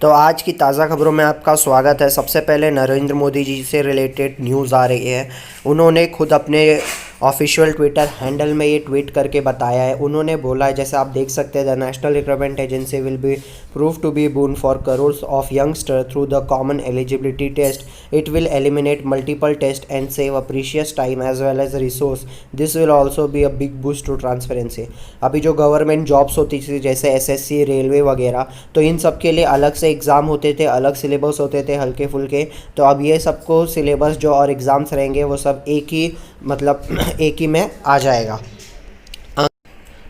तो आज की ताज़ा खबरों में आपका स्वागत है। सबसे पहले नरेंद्र मोदी जी से रिलेटेड न्यूज़ आ रही है। उन्होंने खुद अपने ऑफिशियल ट्विटर हैंडल में ये ट्वीट करके बताया है। उन्होंने बोला है, जैसे आप देख सकते हैं, the national recruitment agency will be prove to be boon for crores of youngster through the common eligibility test. It will eliminate multiple test and save a precious time as well as resource. This will also be a big boost to transparency. अभी जो government jobs होती थी जैसे SSC, railway वगैरह, तो इन सब के लिए अलग से एग्ज़ाम होते थे, अलग सिलेबस होते थे हल्के फुल्के। तो अब ये सबको सिलेबस जो और एग्ज़ाम्स रहेंगे वो सब एक ही एक ही में आ जाएगा।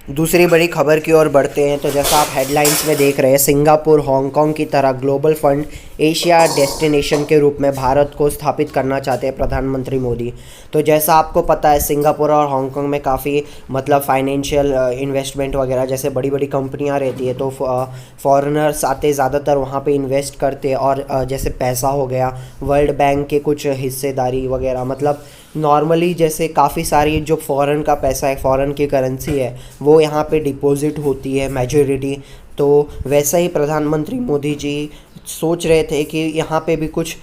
दूसरी बड़ी खबर की ओर बढ़ते हैं। तो जैसा आप हेडलाइंस में देख रहे हैं, सिंगापुर हांगकांग की तरह ग्लोबल फंड एशिया डेस्टिनेशन के रूप में भारत को स्थापित करना चाहते हैं प्रधानमंत्री मोदी। तो जैसा आपको पता है, सिंगापुर और हांगकांग में काफ़ी फाइनेंशियल इन्वेस्टमेंट वगैरह जैसे बड़ी बड़ी कंपनियां रहती है, तो फॉरेनर्स आते ज़्यादातर वहाँ पे इन्वेस्ट करते हैं। और जैसे पैसा हो गया, वर्ल्ड बैंक के कुछ हिस्सेदारी वगैरह, नॉर्मली जैसे काफ़ी सारी जो फ़ॉरेन का पैसा है, फ़ॉरेन की करेंसी है, वो यहाँ पे डिपॉजिट होती है मेजॉरिटी। तो वैसा ही प्रधानमंत्री मोदी जी सोच रहे थे कि यहाँ पे भी कुछ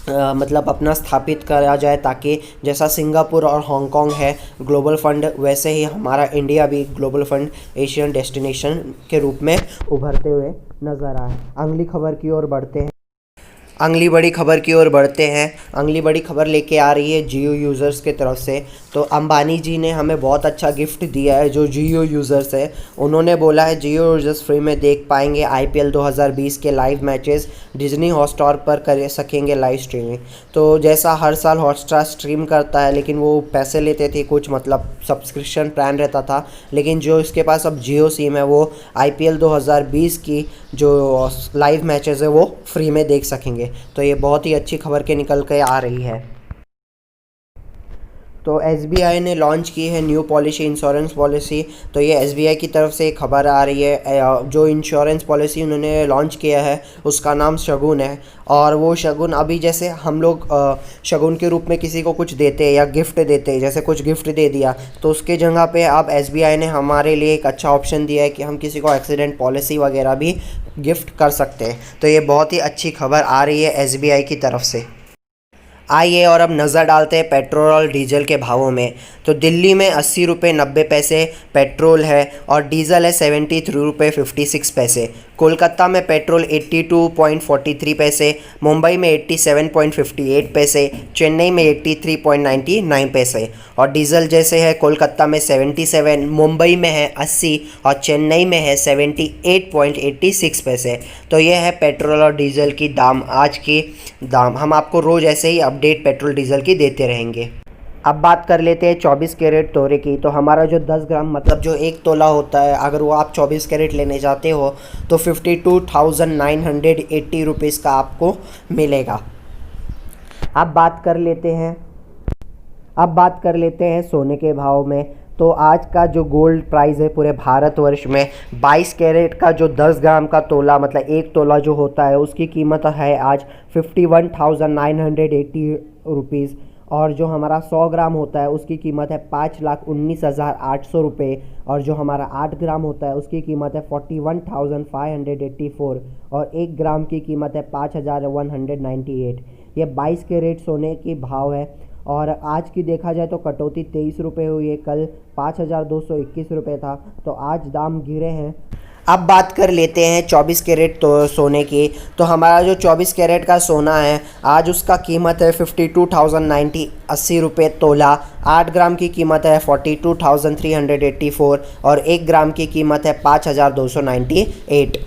अपना स्थापित करा जाए, ताकि जैसा सिंगापुर और हांगकांग है ग्लोबल फंड, वैसे ही हमारा इंडिया भी ग्लोबल फंड एशियन डेस्टिनेशन के रूप में उभरते हुए नज़र आए। अगली बड़ी खबर लेके आ रही है जियो यूज़र्स के तरफ से। तो अंबानी जी ने हमें बहुत अच्छा गिफ्ट दिया है जो जियो यूज़र्स है। उन्होंने बोला है जियो यूज़र्स फ्री में देख पाएंगे आईपीएल 2020 के लाइव मैचेस, डिज्नी हॉटस्टार पर कर सकेंगे लाइव स्ट्रीमिंग। तो जैसा हर साल हॉटस्टार स्ट्रीम करता है, लेकिन वो पैसे लेते थे, कुछ सब्सक्रिप्शन प्लान रहता था। लेकिन जो इसके पास अब जियो सिम है, वो आईपीएल 2020 की जो लाइव मैचेस है वो फ्री में देख सकेंगे। तो ये बहुत ही अच्छी खबर के निकल के आ रही है। तो एसबीआई ने लॉन्च की है न्यू पॉलिसी, इंश्योरेंस पॉलिसी। तो ये एसबीआई की तरफ से एक खबर आ रही है। जो इंश्योरेंस पॉलिसी उन्होंने लॉन्च किया है उसका नाम शगुन है। और वो शगुन, अभी जैसे हम लोग शगुन के रूप में किसी को कुछ देते हैं या गिफ्ट देते हैं, जैसे कुछ गिफ्ट दे दिया, तो उसके जगह पे अब एसबीआई ने हमारे लिए एक अच्छा ऑप्शन दिया है कि हम किसी को एक्सीडेंट पॉलिसी वगैरह भी गिफ्ट कर सकते हैं। तो ये बहुत ही अच्छी खबर आ रही है एसबीआई की तरफ से। आइए और अब नज़र डालते हैं पेट्रोल और डीजल के भावों में। तो दिल्ली में 80 रुपये 90 पैसे पेट्रोल है और डीजल है 73 रुपये 56 पैसे। कोलकाता में पेट्रोल 82.43 पैसे, मुंबई में 87.58 पैसे, चेन्नई में 83.99 पैसे। और डीजल जैसे है, कोलकाता में 77, मुंबई में है 80 और चेन्नई में है 78.86 पैसे। तो ये है पेट्रोल और डीजल की दाम, आज की दाम। हम आपको रोज़ ऐसे ही अपडेट पेट्रोल डीजल की देते रहेंगे। अब बात कर लेते हैं 24 कैरेट तोले की। तो हमारा जो 10 ग्राम जो एक तोला होता है, अगर वो आप 24 कैरेट लेने जाते हो तो 52,980 रुपीज़ का आपको मिलेगा। अब बात कर लेते हैं सोने के भाव में। तो आज का जो गोल्ड प्राइस है पूरे भारतवर्ष में, 22 कैरेट का जो 10 ग्राम का तोला एक तोला जो होता है, उसकी कीमत है आज 51,980 रुपीज़। और जो हमारा 100 ग्राम होता है उसकी कीमत है 5,19,800 रुपये। और जो हमारा 8 ग्राम होता है उसकी कीमत है 41,584। और 1 ग्राम की कीमत है 5,198। ये 22 कैरेट सोने की भाव है। और आज की देखा जाए तो कटौती 23 रुपये हुई है, कल 5,221 रुपये था। तो आज दाम गिरे हैं। अब बात कर लेते हैं 24 कैरेट तो सोने की। तो हमारा जो 24 कैरेट का सोना है, आज उसका कीमत है 52,080 रुपये तोला। 8 ग्राम की कीमत है 42,384 और 1 ग्राम की कीमत है 5,298।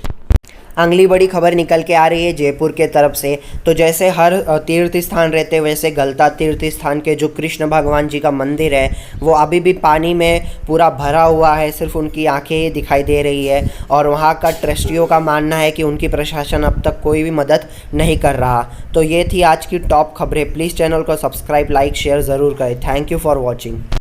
अगली बड़ी खबर निकल के आ रही है जयपुर के तरफ से। तो जैसे हर तीर्थ स्थान रहते हैं, वैसे गलता तीर्थ स्थान के जो कृष्ण भगवान जी का मंदिर है, वो अभी भी पानी में पूरा भरा हुआ है, सिर्फ उनकी आंखें ही दिखाई दे रही है। और वहाँ का ट्रस्टियों का मानना है कि उनकी प्रशासन अब तक कोई भी मदद नहीं कर रहा। तो ये थी आज की टॉप खबरें। प्लीज़ चैनल को सब्सक्राइब, लाइक, शेयर ज़रूर करें। Thank you for watching.